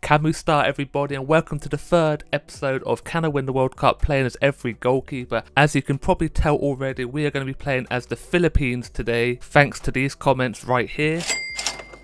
Camu Star, everybody, and welcome to the third episode of Can I Win the World Cup, playing as every goalkeeper. As you can probably tell already, we are going to be playing as the Philippines today, thanks to these comments right here.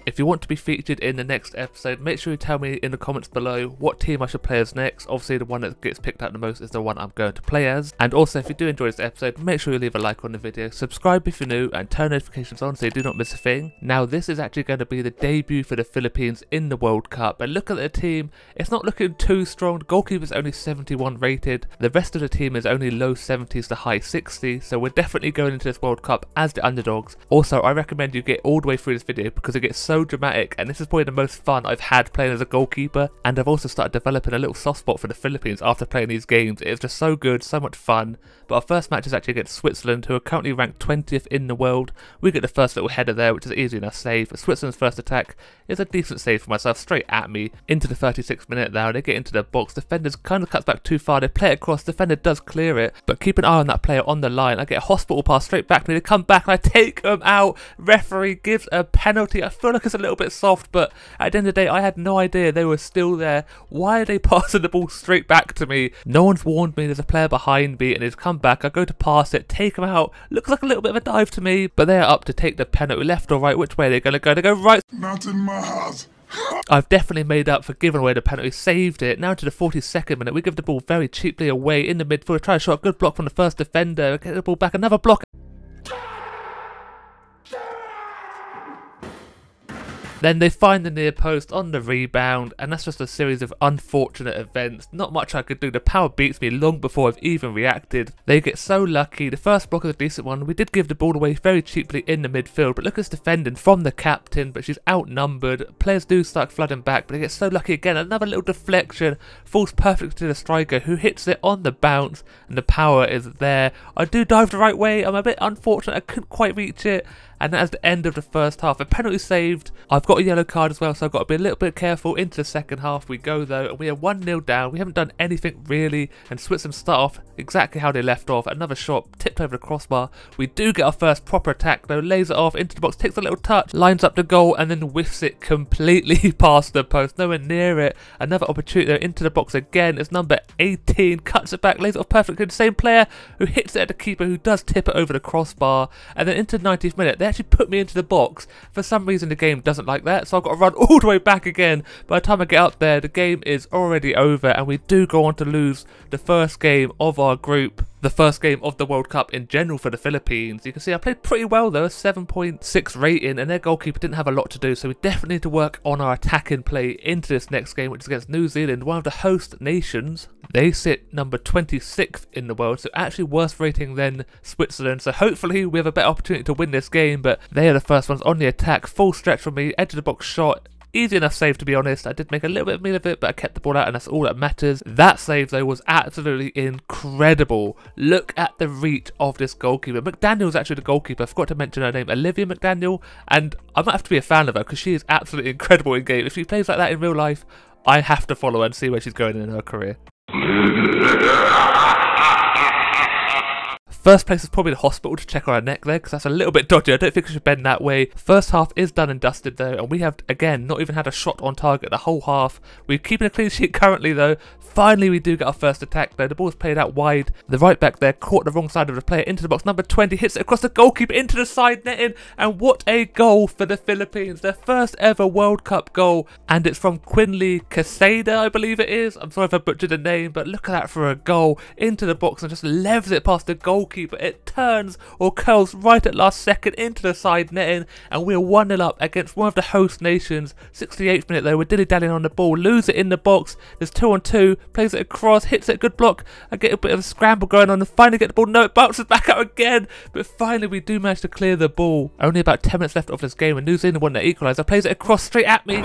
If you want to be featured in the next episode, make sure you tell me in the comments below what team I should play as next. Obviously the one that gets picked out the most is the one I'm going to play as. And also, if you do enjoy this episode, make sure you leave a like on the video, subscribe if you're new, and turn notifications on so you do not miss a thing. Now this is actually going to be the debut for the Philippines in the World Cup, and look at the team, it's not looking too strong. The goalkeeper is only 71 rated, the rest of the team is only low 70s to high 60s, so we're definitely going into this World Cup as the underdogs. Also, I recommend you get all the way through this video because it gets so dramatic, and this is probably the most fun I've had playing as a goalkeeper. And I've also started developing a little soft spot for the Philippines after playing these games. It's just so good, so much fun. But our first match is actually against Switzerland, who are currently ranked 20th in the world. We get the first little header there, which is easy enough save. Switzerland's first attack is a decent save for myself, straight at me into the 36th minute now. They get into the box, defenders kind of cuts back too far, they play it across, defender does clear it, but keep an eye on that player on the line. I get a hospital pass straight back to me, they come back and I take them out. Referee gives a penalty. I feel like it's a little bit soft, but at the end of the day I had no idea they were still there. Why are they passing the ball straight back to me? No one's warned me there's a player behind me, and he's come back. I go to pass it, take him out, looks like a little bit of a dive to me, but they're up to take the penalty. Left or right, which way are they going to go? They go right. Not in my house. I've definitely made up for giving away the penalty, saved it. Now to the 42nd minute, we give the ball very cheaply away in the midfield, try to shot, a good block from the first defender, get the ball back, another block. Then they find the near post on the rebound, and that's just a series of unfortunate events. Not much I could do. The power beats me long before I've even reacted. They get so lucky. The first block is a decent one. We did give the ball away very cheaply in the midfield, but look at this defending from the captain, but she's outnumbered. Players do start flooding back, but they get so lucky again. Another little deflection falls perfectly to the striker, who hits it on the bounce, and the power is there. I do dive the right way. I'm a bit unfortunate. I couldn't quite reach it. And that is the end of the first half. A penalty saved. I've got a yellow card as well, so I've got to be a little bit careful. Into the second half we go though, and we are 1-0 down. We haven't done anything really, and Switzerland start off exactly how they left off. Another shot tipped over the crossbar. We do get our first proper attack though, lays it off into the box, takes a little touch, lines up the goal, and then whiffs it completely past the post, nowhere near it. Another opportunity though, into the box again. It's number 18, cuts it back, lays it off perfectly. The same player who hits it at the keeper, who does tip it over the crossbar. And then into the 90th minute, they actually put me into the box. For some reason the game doesn't like that, so I've got to run all the way back again. By the time I get up there, the game is already over, and we do go on to lose the first game of our group, the first game of the World Cup in general for the Philippines. You can see I played pretty well though, a 7.6 rating, and their goalkeeper didn't have a lot to do, so we definitely need to work on our attacking play into this next game, which is against New Zealand, one of the host nations. They sit number 26th in the world, so actually worse rating than Switzerland, so hopefully we have a better opportunity to win this game. But they are the first ones on the attack, full stretch from me, edge of the box shot. Easy enough save, to be honest. I did make a little bit of meal of it, but I kept the ball out, and that's all that matters. That save though was absolutely incredible. Look at the reach of this goalkeeper. McDaniel's actually the goalkeeper. I forgot to mention her name, Olivia McDaniel, and I might have to be a fan of her because she is absolutely incredible in game. If she plays like that in real life, I have to follow her and see where she's going in her career. First place is probably the hospital to check on our neck there, because that's a little bit dodgy. I don't think I should bend that way. First half is done and dusted though, and we have, again, not even had a shot on target the whole half. We're keeping a clean sheet currently though. Finally we do get our first attack though. The ball's played out wide. The right back there caught the wrong side of the player into the box. Number 20 hits it across the goalkeeper into the side netting, and what a goal for the Philippines. Their first ever World Cup goal, and it's from Quinley Casada, I believe it is. I'm sorry if I butchered the name, but look at that for a goal. Into the box and just levers it past the goalkeeper. It turns or curls right at last second into the side netting, and we're 1-0 up against one of the host nations. 68th minute though, we're dilly-dallying on the ball, lose it in the box. There's 2-on-2, plays it across, hits it, good block. I get a bit of a scramble going on and finally get the ball. No, it bounces back out again, but finally we do manage to clear the ball. Only about 10 minutes left of this game, and New Zealand won the equaliser. Plays it across straight at me.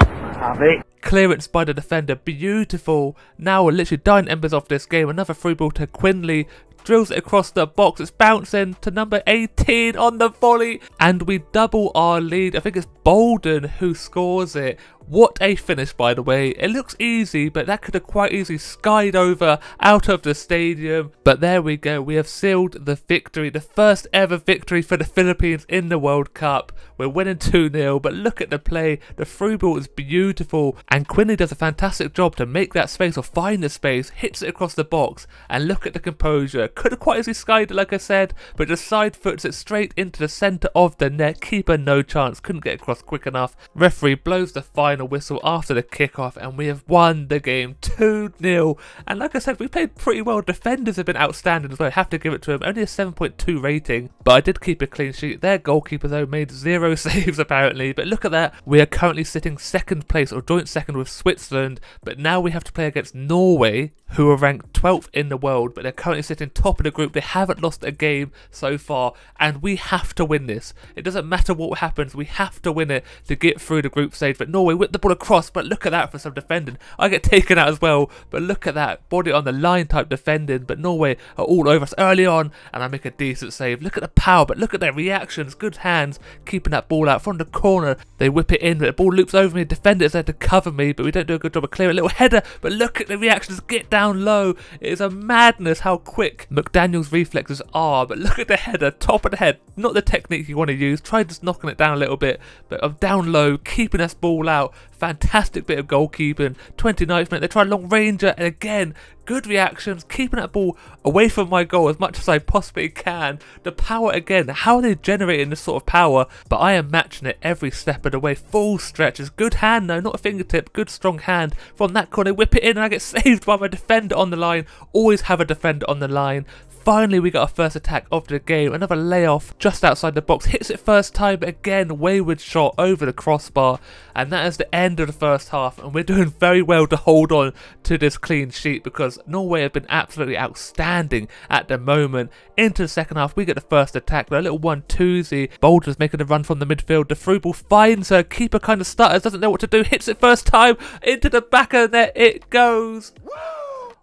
Clearance by the defender, beautiful. Now we're literally dying embers off this game. Another free ball to Quinley, drills it across the box, it's bouncing to number 18 on the volley, and we double our lead. I think it's Bolden who scores it. What a finish, by the way. It looks easy, but that could have quite easily skied over out of the stadium. But there we go, we have sealed the victory, the first ever victory for the Philippines in the World Cup. We're winning 2-0, but look at the play. The through ball is beautiful, and Quinley does a fantastic job to make that space or find the space, hits it across the box, and look at the composure. Could have quite easily skied it, like I said, but just side foots it straight into the centre of the net. Keeper no chance, couldn't get across quick enough. Referee blows the final whistle after the kickoff, and we have won the game 2-0. And like I said, we played pretty well. Defenders have been outstanding as well. I have to give it to him. Only a 7.2 rating, but I did keep a clean sheet. Their goalkeeper though made 0 saves apparently, but look at that. We are currently sitting second place, or joint second with Switzerland, but now we have to play against Norway, who are ranked 12th in the world, but they're currently sitting top of the group. They haven't lost a game so far, and we have to win this. It doesn't matter what happens, we have to win it to get through the group stage. But Norway whipped the ball across, but look at that for some defending. I get taken out as well, but look at that, body on the line type defending, but Norway are all over us early on, and I make a decent save. Look at the power, but look at their reactions, good hands, keeping that ball out from the corner. They whip it in, but the ball loops over me, defenders there to cover me, but we don't do a good job of clearing. A little header, but look at the reactions, get down low. It is a madness how quick McDaniel's reflexes are, but look at the header, top of the head, not the technique you want to use. Try just knocking it down a little bit, but I'm down low, keeping this ball out. Fantastic bit of goalkeeping. 29th minute, they try long ranger, and again, good reactions, keeping that ball away from my goal as much as I possibly can. The power again, how are they generating this sort of power? But I am matching it every step of the way. Full stretches, good hand though, not a fingertip, good strong hand from that corner, whip it in, and I get saved by my defender on the line. Always have a defender on the line. Finally we got our first attack of the game, another layoff just outside the box, hits it first time, but again wayward shot over the crossbar, and that is the end of the first half. And we're doing very well to hold on to this clean sheet, because Norway have been absolutely outstanding at the moment. Into the second half we get the first attack, a little 1-2-zy. Boulder's making a run from the midfield, the through ball finds her, keeper kind of stutters, doesn't know what to do, hits it first time, into the back of the net it goes.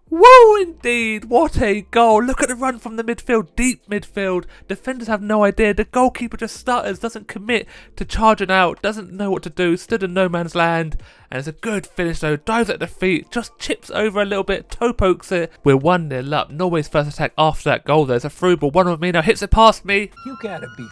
Woo indeed, what a goal. Look at the run from the midfield, deep midfield. Defenders have no idea, the goalkeeper just stutters, doesn't commit to charging out, doesn't know what to do, stood in no man's land. And it's a good finish though, dives at the feet, just chips over a little bit, toe pokes it. We're 1-0 up. Norway's first attack after that goal, there's a through ball, one with me now, hits it past me. You gotta be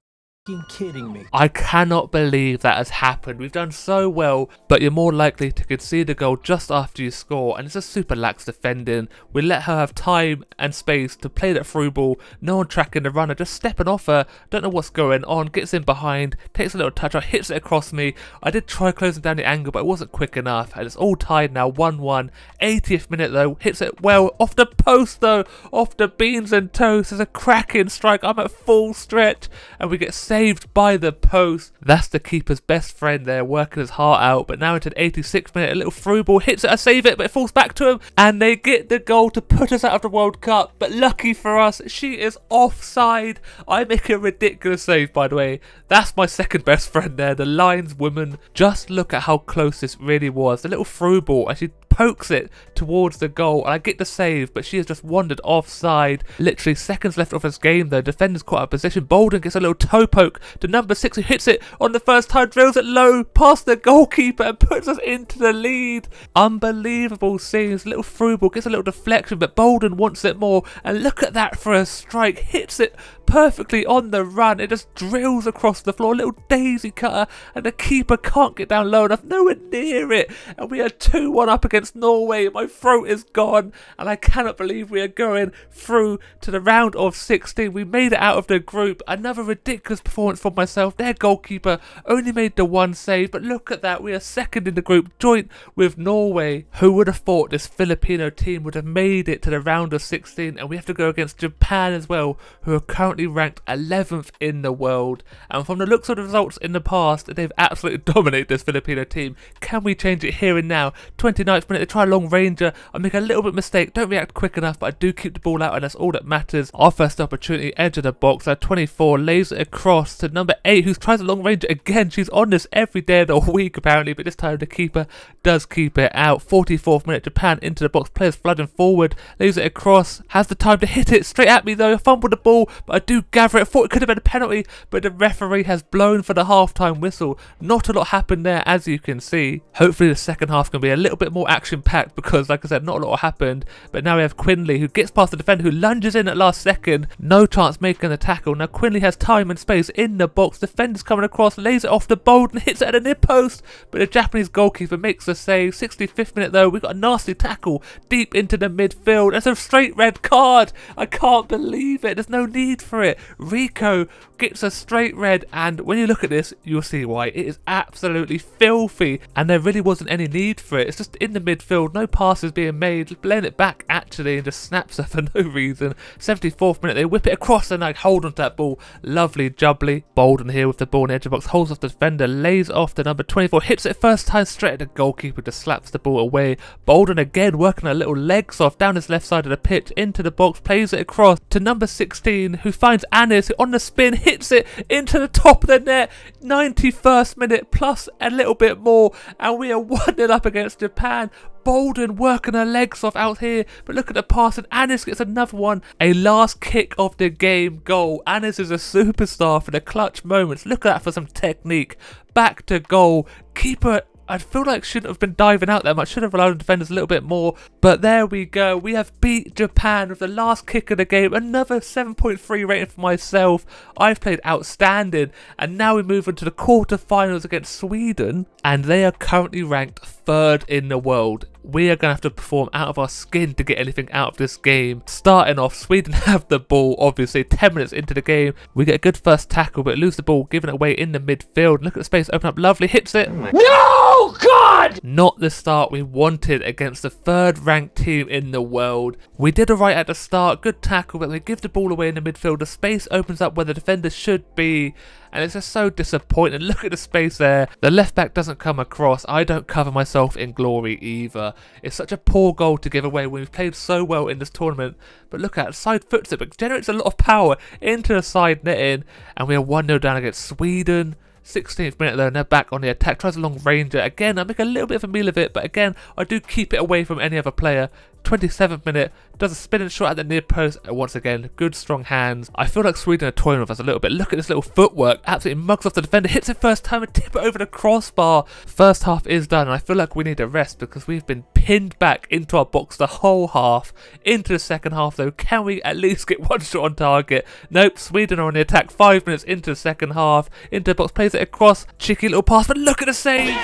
kidding me. I cannot believe that has happened. We've done so well, but you're more likely to concede a goal just after you score, and it's a super lax defending. We let her have time and space to play that through ball, no one tracking the runner, just stepping off her, don't know what's going on, gets in behind, takes a little touch out, hits it across me. I did try closing down the angle, but it wasn't quick enough, and it's all tied now, 1-1. 80th minute though, hits it well, off the post though, off the beans and toast. There's a cracking strike, I'm at full stretch, and we get saved by the post. That's the keeper's best friend there, working his heart out. But now into the 86th minute, a little through ball, hits it, I save it, but it falls back to him, and they get the goal to put us out of the World Cup. But lucky for us, she is offside. I make a ridiculous save, by the way. That's my second best friend there, the Lions woman. Just look at how close this really was. The little through ball, and she pokes it towards the goal, and I get the save, but she has just wandered offside. Literally seconds left of this game though, defenders caught out of position. Bolden gets a little toe poke to number 6, who hits it on the first time, drills it low past the goalkeeper and puts us into the lead. Unbelievable scenes. Little through ball, gets a little deflection, but Bolden wants it more, and look at that for a strike, hits it perfectly on the run. It just drills across the floor, little daisy cutter, and the keeper can't get down low enough, nowhere near it, and we are 2-1 up against Norway. My throat is gone, and I cannot believe we are going through to the round of 16. We made it out of the group. Another ridiculous performance from myself. Their goalkeeper only made the one save, but look at that, we are second in the group, joint with Norway. Who would have thought this Filipino team would have made it to the round of 16, and we have to go against Japan as well, who are currently ranked 11th in the world. And from the looks of the results in the past, they've absolutely dominated this Filipino team. Can we change it here and now? 29th minute, minute, they try a long ranger. I make a little bit of mistake, don't react quick enough, but I do keep the ball out, and that's all that matters. Our first opportunity, edge of the box. 24 lays it across to number 8, who tries a long ranger again. She's on this every day of the week apparently, but this time the keeper does keep it out. 44th minute, Japan into the box, players flooding forward, lays it across, has the time to hit it straight at me though. I fumbled the ball, but I do gather it. I thought it could have been a penalty, but the referee has blown for the half-time whistle. Not a lot happened there, as you can see. Hopefully the second half can be a little bit more action-packed, because like I said, not a lot happened. But now we have Quinley, who gets past the defender, who lunges in at last second. No chance making the tackle. Now Quinley has time and space in the box. Defender's coming across, lays it off the bolt and hits it at the near post, but the Japanese goalkeeper makes the save. 65th minute though, we got a nasty tackle deep into the midfield. That's a straight red card. I can't believe it. There's no need for it. Rico gets a straight red, and when you look at this, you'll see why. It is absolutely filthy, and there really wasn't any need for it. It's just in the midfield, no passes being made, playing it back actually, and just snaps her for no reason. 74th minute, they whip it across, and I hold onto that ball. Lovely jubbly. Bolden here with the ball in the edge of the box, holds off the defender, lays off the number 24, hits it first time straight at the goalkeeper, just slaps the ball away. Bolden again working her little legs off down his left side of the pitch into the box, plays it across to number 16, who finds Anis, who on the spin hits it into the top of the net. 91st minute plus a little bit more, and we are 1-0 up against Japan. Bolden working her legs off out here, but look at the pass, and Anis gets another one. A last kick of the game goal. Anis is a superstar for the clutch moments. Look at that for some technique. Back to goal. Keeper, I feel like shouldn't have been diving out that much, should have relied on defenders a little bit more, but there we go. We have beat Japan with the last kick of the game. Another 7.3 rating for myself. I've played outstanding, and now we move into the quarterfinals against Sweden, and they are currently ranked 3rd in the world. We are going to have to perform out of our skin to get anything out of this game. Starting off, Sweden have the ball, obviously. 10 minutes into the game, we get a good first tackle, but lose the ball, giving it away in the midfield. Look at the space, open up, lovely, hits it. No, God! Not the start we wanted against the 3rd ranked team in the world. We did alright at the start, good tackle, but they give the ball away in the midfield. The space opens up where the defender should be, and it's just so disappointing. Look at the space there. The left back doesn't come across. I don't cover myself in glory either. It's such a poor goal to give away when we've played so well in this tournament. But look at it, side foots it, but generates a lot of power into the side netting, and we are 1-0 down against Sweden. 16th minute though, and they're back on the attack. Tries a long ranger. Again, I make a little bit of a meal of it, but again, I do keep it away from any other player. 27th minute, does a spinning shot at the near post. Once again, good strong hands. I feel like Sweden are toying with us a little bit. Look at this little footwork. Absolutely mugs off the defender. Hits it first time and tip it over the crossbar. First half is done, and I feel like we need a rest because we've been pinned back into our box the whole half. Into the second half though, can we at least get one shot on target? Nope, Sweden are on the attack. 5 minutes into the second half. Into the box, plays it across. Cheeky little pass, but look at the save.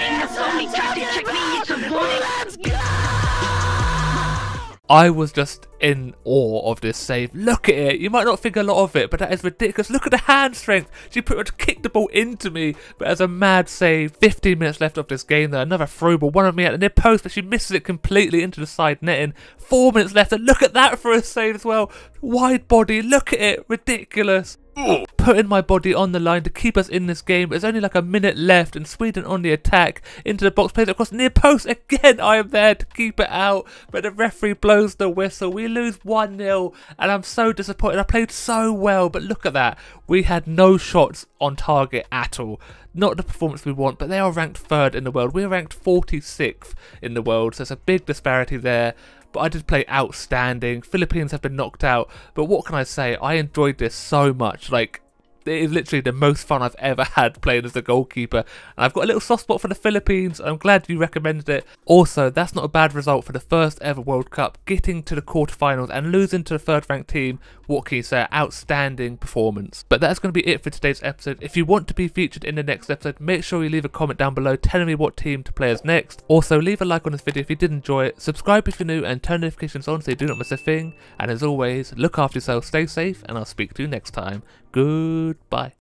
Let's go! I was just in awe of this save. Look at it. You might not think a lot of it, but that is ridiculous. Look at the hand strength. She pretty much kicked the ball into me, but as a mad save. 15 minutes left of this game though. Another through ball. One of me at the near post, but she misses it completely into the side netting. 4 minutes left, and look at that for a save as well. Wide body. Look at it. Ridiculous. Putting my body on the line to keep us in this game. There's only like a minute left, and Sweden on the attack. Into the box, plays it across near post. Again, I am there to keep it out, but the referee blows the whistle. We lose 1-0, and I'm so disappointed. I played so well, but look at that. We had no shots on target at all. Not the performance we want, but they are ranked 3rd in the world. We're ranked 46th in the world, so it's a big disparity there. But I did play outstanding. Philippines have been knocked out, but what can I say? I enjoyed this so much. Like, it is literally the most fun I've ever had playing as a goalkeeper. And I've got a little soft spot for the Philippines. I'm glad you recommended it. Also, that's not a bad result for the first ever World Cup. Getting to the quarterfinals and losing to the 3rd ranked team. What can you say? Outstanding performance. But that's going to be it for today's episode. If you want to be featured in the next episode, make sure you leave a comment down below telling me what team to play as next. Also, leave a like on this video if you did enjoy it. Subscribe if you're new and turn notifications on so you do not miss a thing. And as always, look after yourself, stay safe, and I'll speak to you next time. Goodbye.